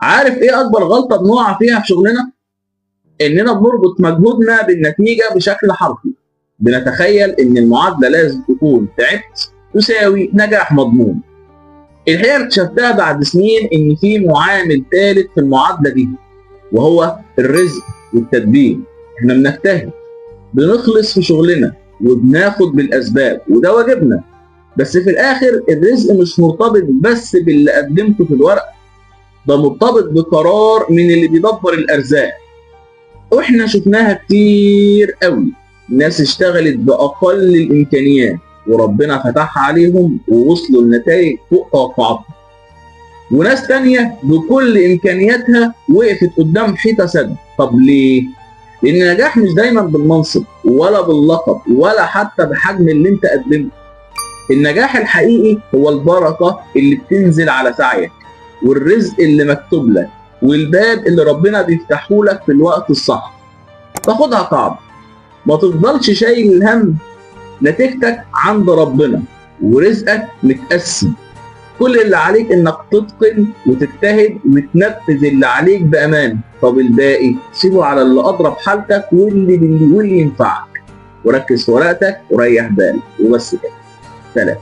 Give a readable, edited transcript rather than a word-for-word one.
عارف ايه اكبر غلطه بنقع فيها في شغلنا؟ اننا بنربط مجهودنا بالنتيجه بشكل حرفي. بنتخيل ان المعادله لازم تكون تعبت تساوي نجاح مضمون. الحقيقه اكتشفتها بعد سنين ان في معامل ثالث في المعادله دي، وهو الرزق والتدبير. احنا بنجتهد، بنخلص في شغلنا، وبناخد بالاسباب، وده واجبنا. بس في الاخر الرزق مش مرتبط بس باللي قدمته في الورق، ده مرتبط بقرار من اللي بيدبر الارزاق. واحنا شفناها كتير قوي، ناس اشتغلت باقل الامكانيات وربنا فتحها عليهم ووصلوا لنتائج فوق توقعاتهم، وناس تانية بكل امكانياتها وقفت قدام حيطة سد. طب ليه؟ لان النجاح مش دايما بالمنصب ولا باللقب ولا حتى بحجم اللي انت قدمته. النجاح الحقيقي هو البركة اللي بتنزل على سعيك، والرزق اللي مكتوب لك، والباب اللي ربنا بيفتحه لك في الوقت الصح. تاخدها قاعدة، ما تفضلش شايل الهم. نتيجتك عند ربنا ورزقك متقسم. كل اللي عليك انك تتقن وتجتهد وتنفذ اللي عليك بامان. طب الباقي سيبه على اللي اضرب حالتك واللي ينفعك، وركز في ورقتك وريح بالك وبس كده. سلام.